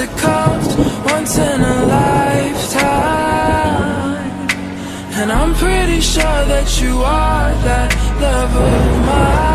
that comes once in a lifetime. And I'm pretty sure that you are that love of mine.